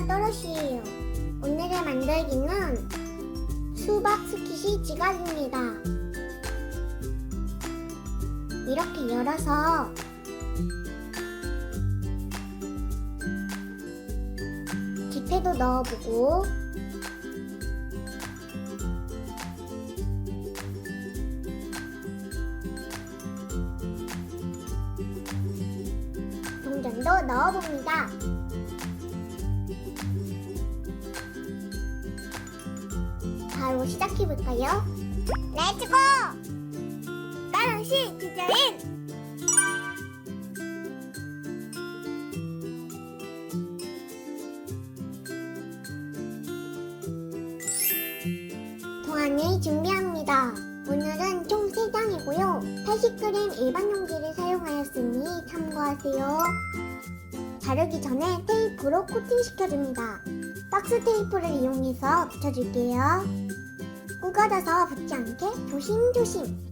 또렷이에요. 오늘의 만들기는 수박 스키시 지갑입니다. 이렇게 열어서 지폐도 넣어보고 동전도 넣어봅니다. 바로 시작해볼까요? 렛츠고! 따랑시 디자인! 도안을 준비합니다. 오늘은 총 3장이고요. 80g 일반 용기를 사용하였으니 참고하세요. 자르기 전에 테이프로 코팅시켜줍니다. 박스 테이프를 이용해서 붙여줄게요. 구겨져서 붙지 않게 조심조심.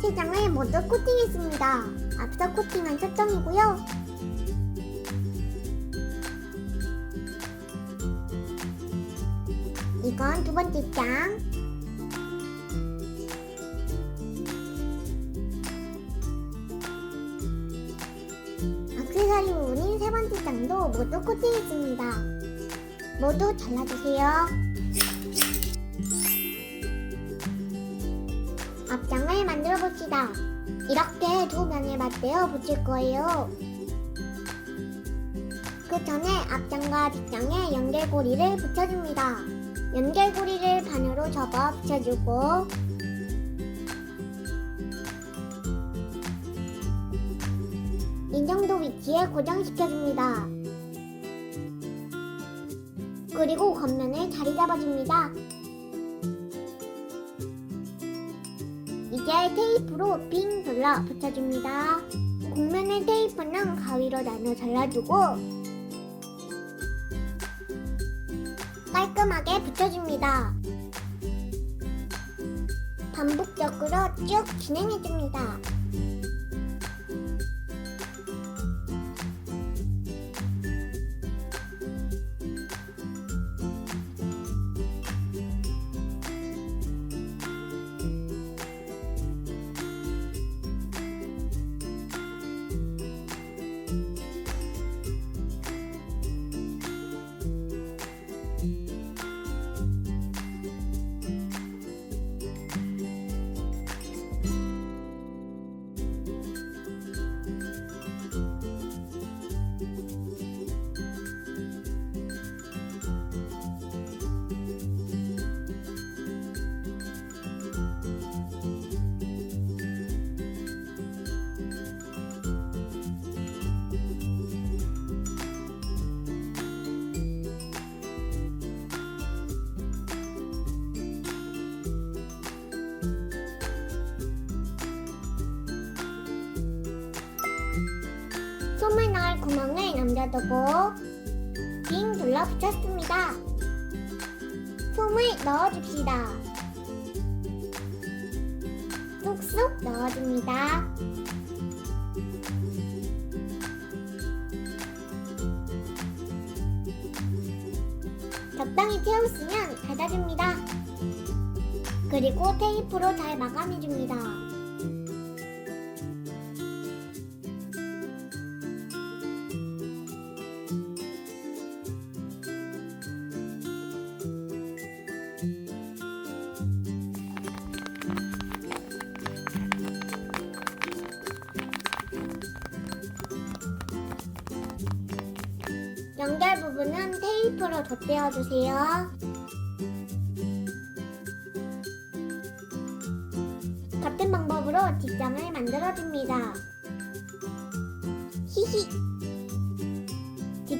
세 장을 모두 코팅했습니다. 앞서 코팅한 첫 장이고요. 이건 두 번째 장. 액세서리 부분인 세 번째 장도 모두 코팅했습니다. 모두 잘라주세요. 앞장을 만들어 봅시다. 이렇게 두 면을 맞대어 붙일 거예요. 그 전에 앞장과 뒷장에 연결고리를 붙여줍니다. 연결고리를 반으로 접어 붙여주고 이 정도 위치에 고정시켜줍니다. 그리고 겉면을 자리 잡아줍니다. 이제 테이프로 빙 둘러 붙여줍니다. 곡면의 테이프는 가위로 나눠 잘라주고 깔끔하게 붙여줍니다. 반복적으로 쭉 진행해줍니다. 솜을 넣을 구멍을 남겨두고 빙 둘러 붙였습니다. 솜을 넣어줍시다. 쏙쏙 넣어줍니다. 적당히 채웠으면 닫아줍니다. 그리고 테이프로 잘 마감해줍니다. 연결 부분은 테이프로 덧대어주세요. 같은 방법으로 뒷장을 만들어줍니다. 히히!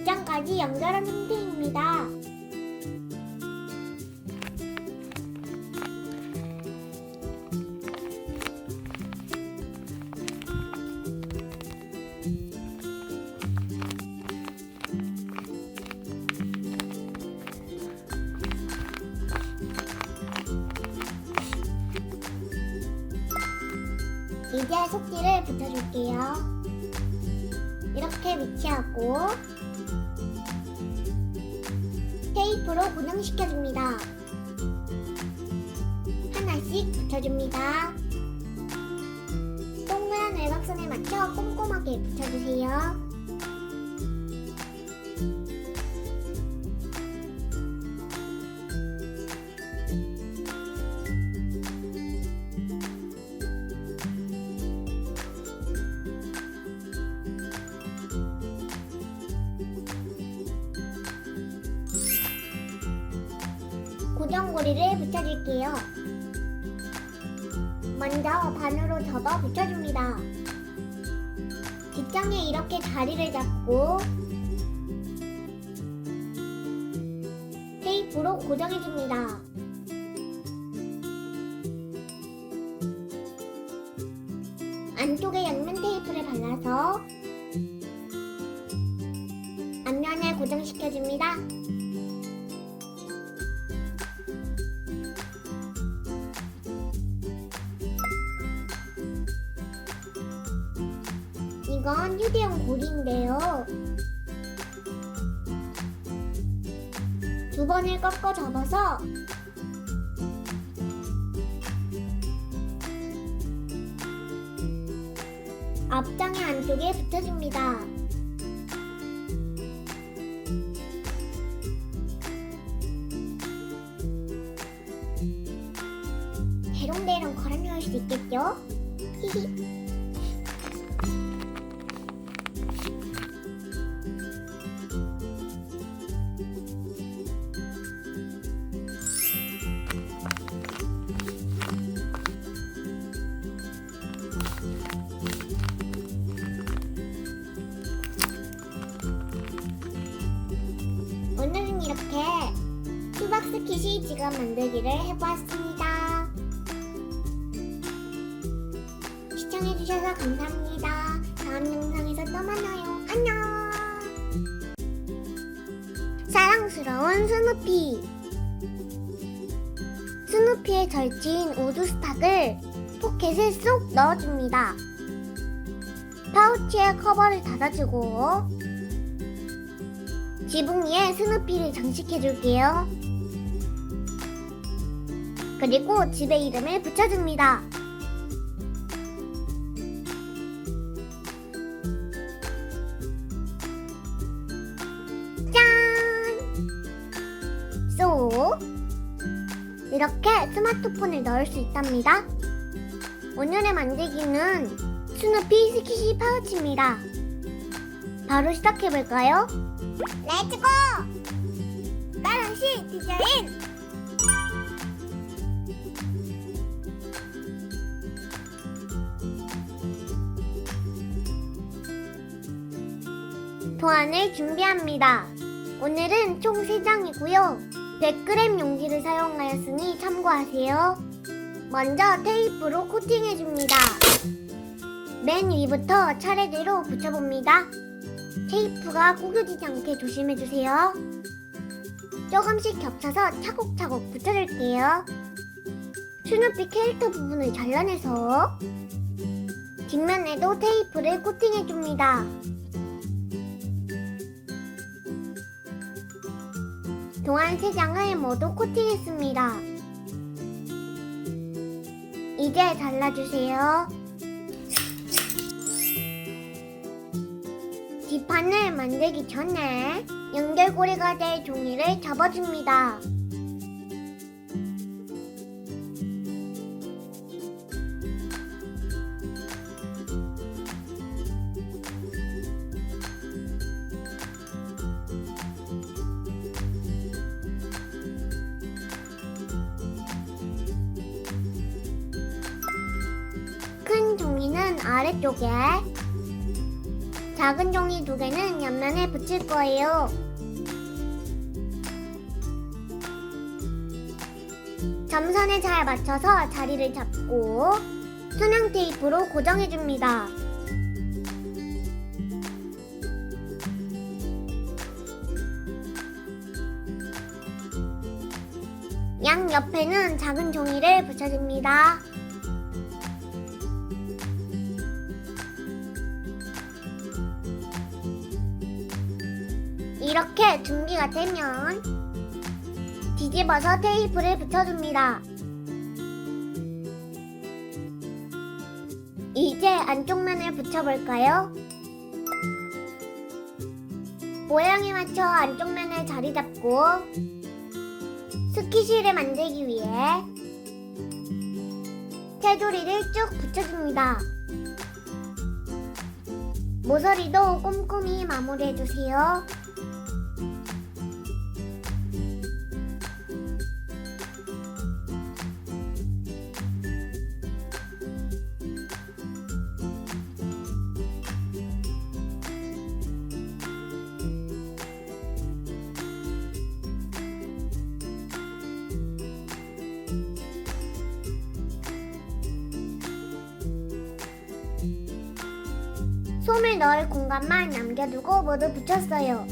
뒷장까지 연결한 상태입니다. 이제 속지를 붙여줄게요. 이렇게 위치하고 테이프로 고정시켜줍니다. 하나씩 붙여줍니다. 동그란 외곽선에 맞춰 꼼꼼하게 붙여주세요. 고정고리를 붙여줄게요. 먼저 반으로 접어 붙여줍니다. 뒷장에 이렇게 자리를 잡고 테이프로 고정해줍니다. 안쪽에 양면 테이프를 발라서 앞면에 고정시켜줍니다. 이건 휴대용 고리인데요. 두 번을 꺾어 접어서 앞장의 안쪽에 붙여줍니다. 대롱대롱 걸어놓을 수 있겠죠? 히히. 오늘은 이렇게 수박 스키시 지갑 만들기를 해보았습니다. 시청해주셔서 감사합니다. 다음 영상에서 또 만나요. 안녕. 사랑스러운 스누피. 스누피의 절친 우드 스탁을 포켓에 쏙 넣어줍니다. 파우치의 커버를 닫아주고 지붕 위에 스누피를 장식해줄게요. 그리고 집의 이름을 붙여줍니다. 짠! 쏙! 이렇게 스마트폰을 넣을 수 있답니다. 오늘의 만들기는 스누피 스키시 파우치입니다. 바로 시작해볼까요? 렛츠고! 따라시 디자인! 도안을 준비합니다. 오늘은 총 3장이고요. 100g 용기를 사용하였으니 참고하세요. 먼저 테이프로 코팅해줍니다. 맨 위부터 차례대로 붙여봅니다. 테이프가 구겨지지 않게 조심해주세요. 조금씩 겹쳐서 차곡차곡 붙여줄게요. 스누피 캐릭터 부분을 잘라내서 뒷면에도 테이프를 코팅해줍니다. 도안 3장을 모두 코팅했습니다. 이제 잘라주세요. 뒷판을 만들기 전에 연결고리가 될 종이를 접어줍니다. 큰 종이는 아래쪽에, 작은 종이 2개는 옆면에 붙일 거예요. 점선에 잘 맞춰서 자리를 잡고 투명 테이프로 고정해줍니다. 양 옆에는 작은 종이를 붙여줍니다. 이렇게 준비가 되면 뒤집어서 테이프를 붙여줍니다. 이제 안쪽 면을 붙여볼까요? 모양에 맞춰 안쪽 면을 자리 잡고 스키실을 만들기 위해 테두리를 쭉 붙여줍니다. 모서리도 꼼꼼히 마무리해주세요. 솜을 넣을 공간만 남겨두고 모두 붙였어요.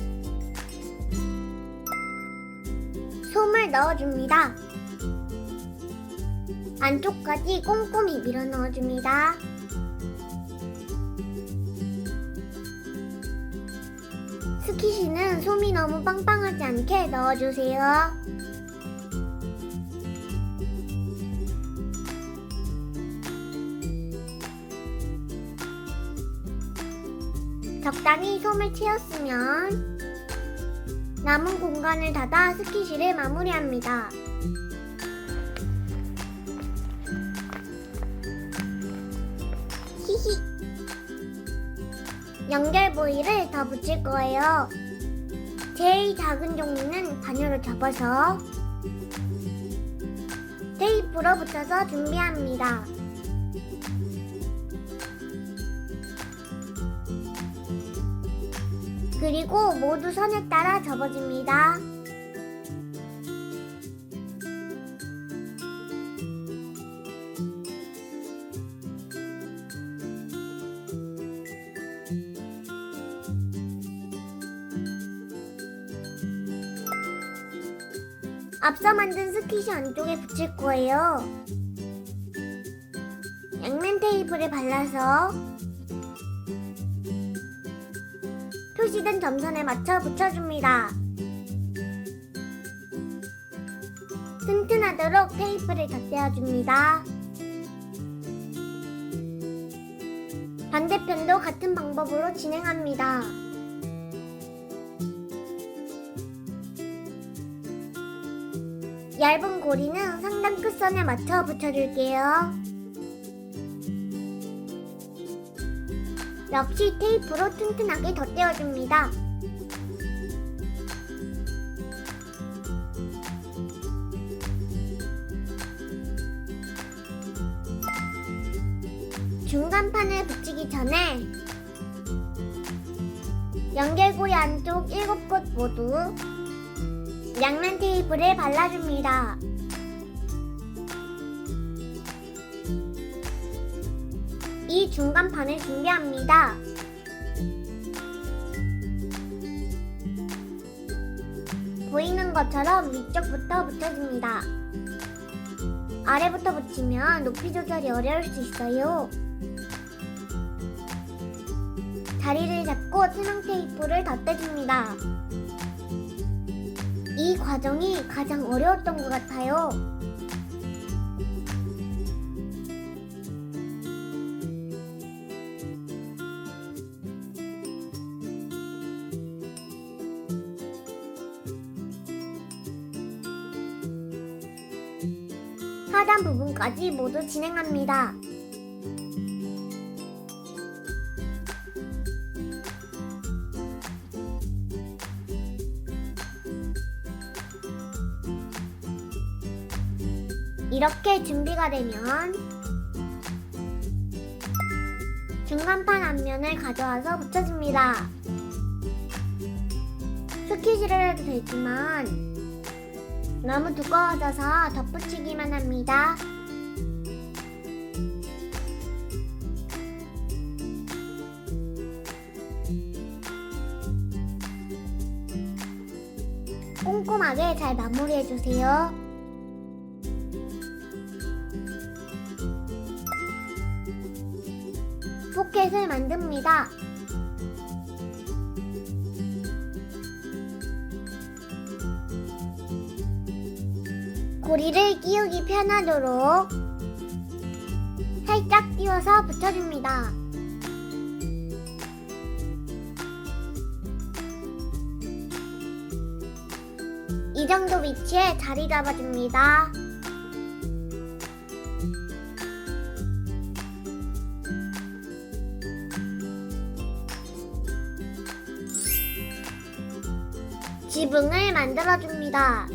솜을 넣어줍니다. 안쪽까지 꼼꼼히 밀어 넣어줍니다. 스키시는 솜이 너무 빵빵하지 않게 넣어주세요. 적당히 솜을 채웠으면 남은 공간을 닫아 스키시를 마무리합니다. 히히. 연결 부위를 더 붙일 거예요. 제일 작은 종이는 반으로 접어서 테이프로 붙여서 준비합니다. 그리고 모두 선에 따라 접어줍니다. 앞서 만든 스키시 안쪽에 붙일 거예요. 양면 테이프를 발라서 표시된 점선에 맞춰 붙여줍니다. 튼튼하도록 테이프를 덧대어줍니다. 반대편도 같은 방법으로 진행합니다. 얇은 고리는 상단 끝선에 맞춰 붙여줄게요. 역시 테이프로 튼튼하게 덧대어줍니다. 중간판을 붙이기 전에 연결고리 안쪽 7곳 모두 양면 테이프를 발라줍니다. 이 중간판을 준비합니다. 보이는 것처럼 위쪽부터 붙여줍니다. 아래부터 붙이면 높이 조절이 어려울 수 있어요. 자리를 잡고 투명 테이프를 덧대줍니다. 이 과정이 가장 어려웠던 것 같아요. 하단 부분까지 모두 진행합니다. 이렇게 준비가 되면 중간판 앞면을 가져와서 붙여줍니다. 스키시를 해도 되지만 너무 두꺼워져서 덧붙이기만 합니다. 꼼꼼하게 잘 마무리해주세요. 포켓을 만듭니다. 고리를 끼우기 편하도록 살짝 띄워서 붙여줍니다. 이 정도 위치에 자리 잡아줍니다. 지붕을 만들어줍니다.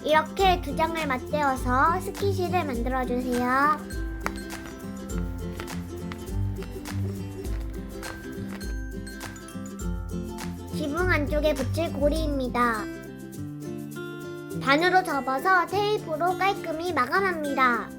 이렇게 두 장을 맞대어서 스키시를 만들어주세요. 지붕 안쪽에 붙일 고리입니다. 반으로 접어서 테이프로 깔끔히 마감합니다.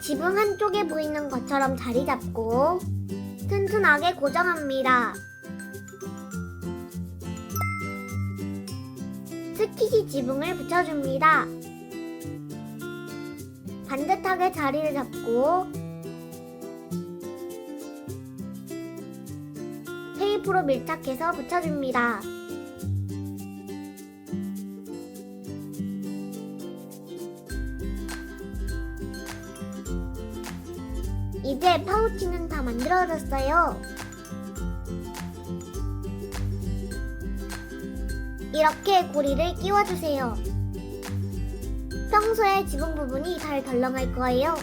지붕 한쪽에 보이는 것처럼 자리 잡고 튼튼하게 고정합니다. 스키시 지붕을 붙여줍니다. 반듯하게 자리를 잡고 테이프로 밀착해서 붙여줍니다. 이제 파우치는 다 만들어졌어요. 이렇게 고리를 끼워주세요. 평소에 지붕 부분이 잘 덜렁할 거예요.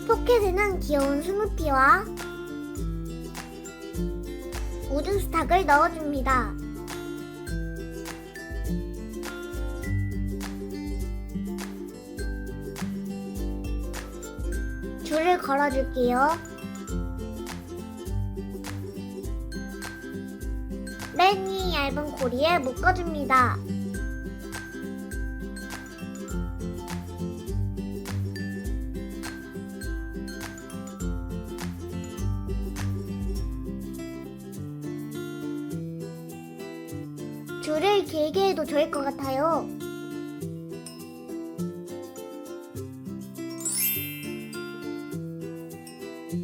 포켓에는 귀여운 스누피와 우드 스탁을 넣어줍니다. 줄을 걸어줄게요. 맨 위 얇은 고리에 묶어줍니다. 줄을 길게 해도 좋을 것 같아요.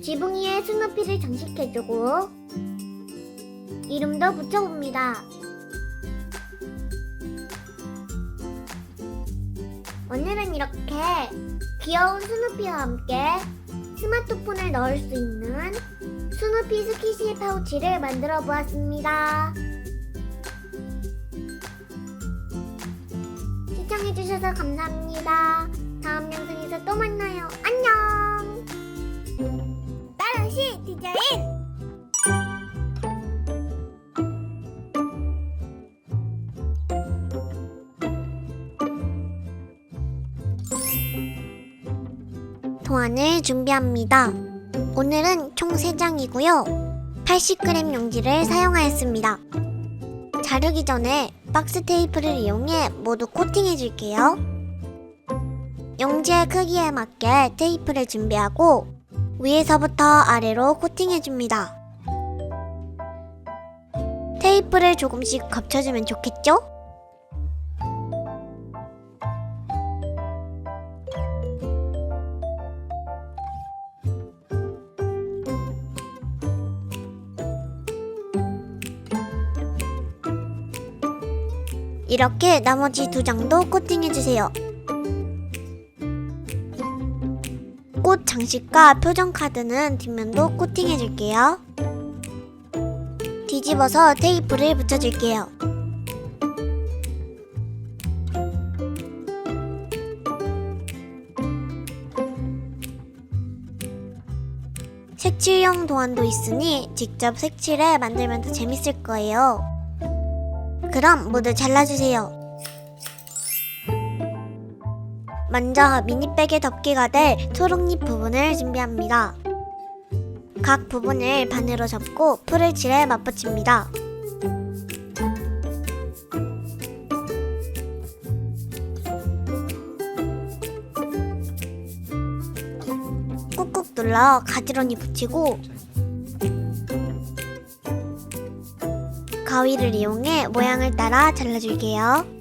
지붕 위에 스누피를 장식해주고 이름도 붙여봅니다. 오늘은 이렇게 귀여운 스누피와 함께 스마트폰을 넣을 수 있는 스누피 스키시 파우치를 만들어 보았습니다. 시청해주셔서 감사합니다. 다음 영상에서 또 만나요. 안녕! 따릉시 디자인! 도안을 준비합니다. 오늘은 총 3장이고요. 80g 용지를 사용하였습니다. 자르기 전에 박스 테이프를 이용해 모두 코팅해줄게요. 용지의 크기에 맞게 테이프를 준비하고 위에서부터 아래로 코팅해줍니다. 테이프를 조금씩 겹쳐주면 좋겠죠? 이렇게 나머지 2장도 코팅해주세요. 꽃 장식과 표정 카드는 뒷면도 코팅해줄게요. 뒤집어서 테이프를 붙여줄게요. 색칠용 도안도 있으니 직접 색칠해 만들면 더 재밌을 거예요. 그럼 모두 잘라주세요. 먼저 미니백의 덮개가 될 초록잎 부분을 준비합니다. 각 부분을 반으로 접고 풀을 칠해 맞붙입니다. 꾹꾹 눌러 가지런히 붙이고 가위를 이용해 모양을 따라 잘라줄게요.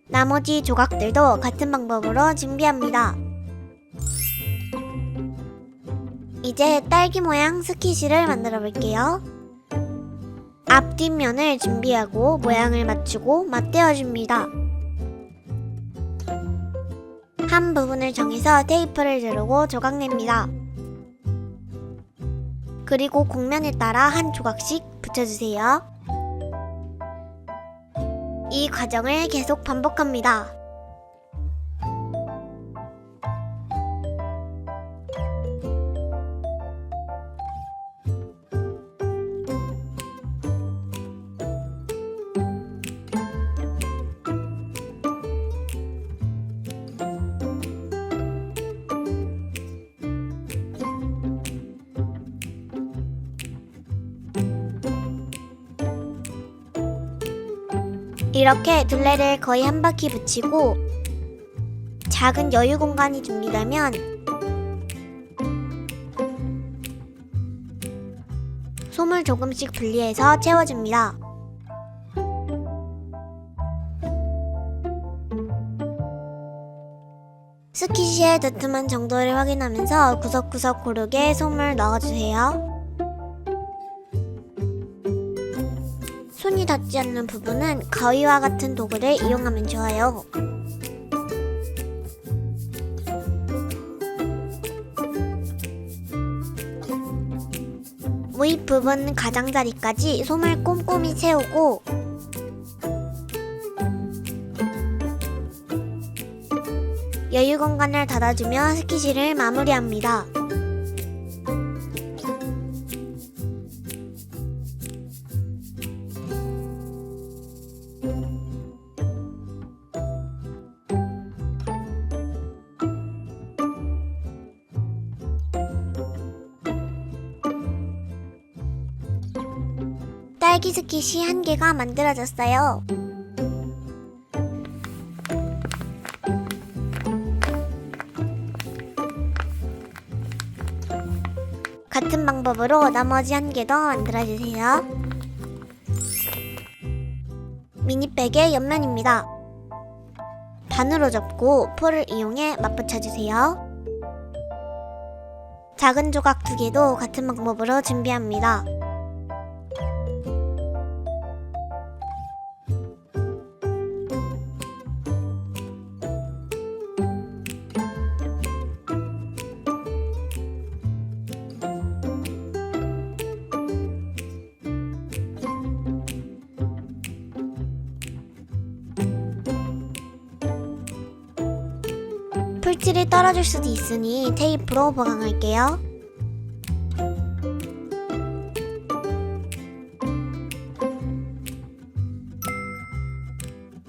나머지 조각들도 같은 방법으로 준비합니다. 이제 딸기 모양 스키시를 만들어 볼게요. 앞뒷면을 준비하고 모양을 맞추고 맞대어 줍니다. 한 부분을 정해서 테이프를 두르고 조각 냅니다. 그리고 곡면에 따라 한 조각씩 붙여주세요. 이 과정을 계속 반복합니다. 이렇게 둘레를 거의 한 바퀴 붙이고 작은 여유 공간이 준비되면 솜을 조금씩 분리해서 채워줍니다. 스키시의 두툼한 정도를 확인하면서 구석구석 고르게 솜을 넣어주세요. 손이 닿지 않는 부분은 가위와 같은 도구를 이용하면 좋아요. 모입 부분 가장자리까지 솜을 꼼꼼히 채우고 여유 공간을 닫아주며 스키시를 마무리합니다. 딸기 스킷이 한 개가 만들어졌어요. 같은 방법으로 나머지 한 개 더 만들어주세요. 미니백의 옆면입니다. 반으로 접고 풀을 이용해 맞붙여주세요. 작은 조각 2개도 같은 방법으로 준비합니다. 풀칠이 떨어질 수도 있으니 테이프로 보강할게요.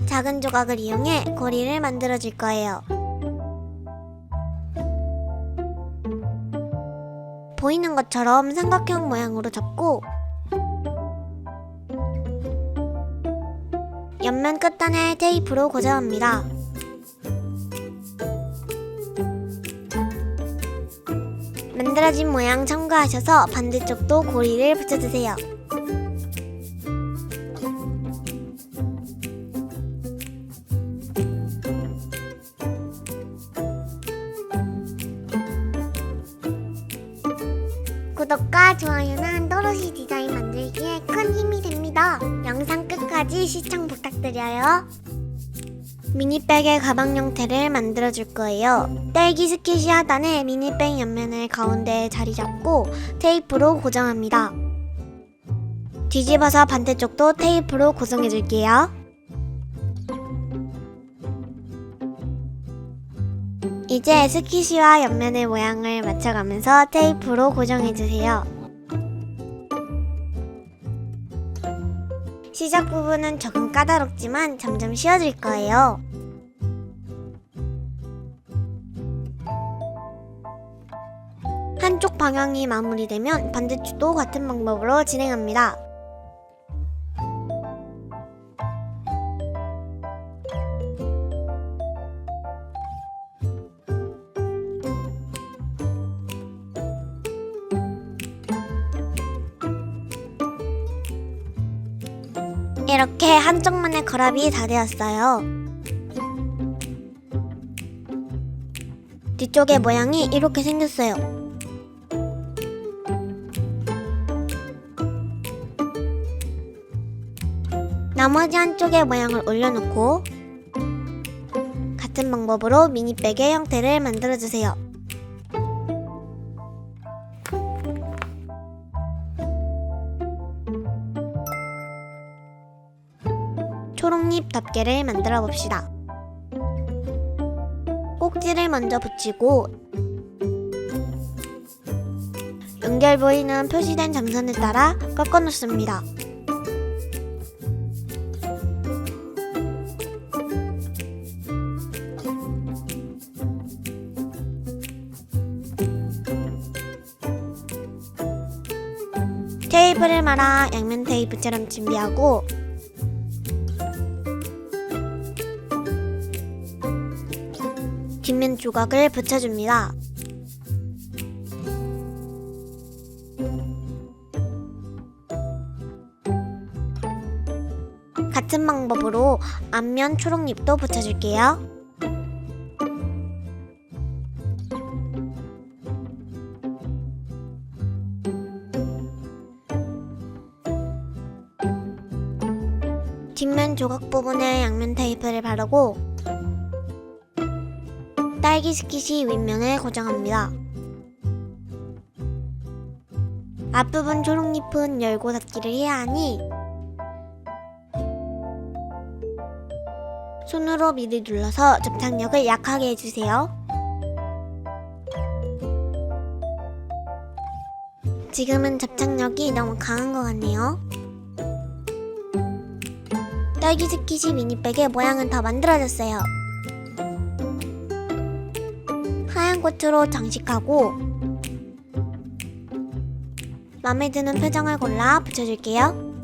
작은 조각을 이용해 고리를 만들어 줄 거예요. 보이는 것처럼 삼각형 모양으로 접고 옆면 끝단을 테이프로 고정합니다. 만들어진 모양 참고하셔서 반대쪽도 고리를 붙여주세요. 구독과 좋아요는 또렷이 디자인 만들기에 큰 힘이 됩니다. 영상 끝까지 시청 부탁드려요. 미니백의 가방 형태를 만들어 줄 거예요. 딸기 스킷이 하단에 미니백 옆면을 가운데에 자리 잡고 테이프로 고정합니다. 뒤집어서 반대쪽도 테이프로 고정해 줄게요. 이제 스키시와 옆면의 모양을 맞춰가면서 테이프로 고정해주세요. 시작 부분은 조금 까다롭지만 점점 쉬워질 거예요. 한쪽 방향이 마무리되면 반대쪽도 같은 방법으로 진행합니다. 이렇게 한쪽만의 거랍이 다 되었어요. 뒤쪽의 모양이 이렇게 생겼어요. 나머지 한쪽의 모양을 올려놓고 같은 방법으로 미니백의 형태를 만들어주세요. 초록잎 덮개를 만들어 봅시다. 꼭지를 먼저 붙이고 연결 부위는 표시된 점선을 따라 꺾어 놓습니다. 테이프를 말아 양면 테이프처럼 준비하고 뒷면 조각을 붙여줍니다. 같은 방법으로 앞면 초록잎도 붙여줄게요. 뒷면 조각 부분에 양면 테이프를 바르고 딸기 스킷이 윗면에 고정합니다. 앞부분 초록잎은 열고 닫기를 해야 하니 손으로 미리 눌러서 접착력을 약하게 해주세요. 지금은 접착력이 너무 강한 것 같네요. 딸기 스킷이 미니백의 모양은 더 만들어졌어요. 하얀 꽃으로 장식하고 마음에 드는 표정을 골라 붙여줄게요.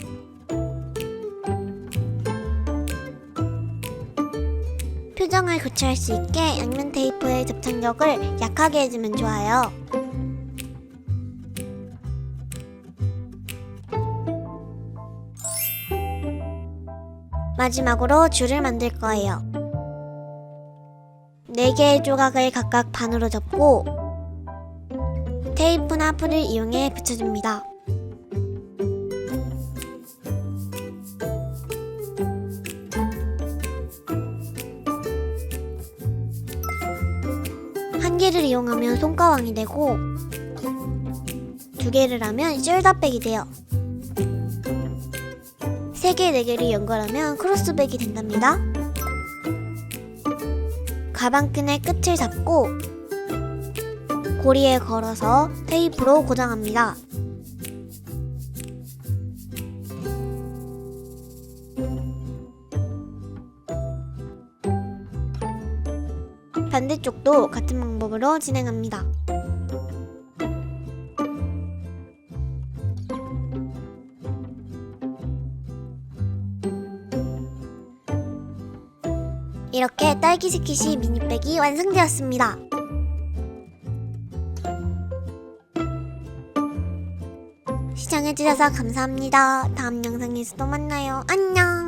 표정을 교체할 수 있게 양면 테이프의 접착력을 약하게 해주면 좋아요. 마지막으로 줄을 만들 거예요. 4개의 조각을 각각 반으로 접고 테이프나 풀을 이용해 붙여줍니다. 한 개를 이용하면 손가왕이 되고 2개를 하면 숄더백이 돼요. 3개, 4개를 연결하면 크로스백이 된답니다. 가방끈의 끝을 잡고 고리에 걸어서 테이프로 고정합니다. 반대쪽도 같은 방법으로 진행합니다. 이렇게 딸기 스킷이 미니백이 완성되었습니다. 시청해주셔서 감사합니다. 다음 영상에서 또 만나요. 안녕!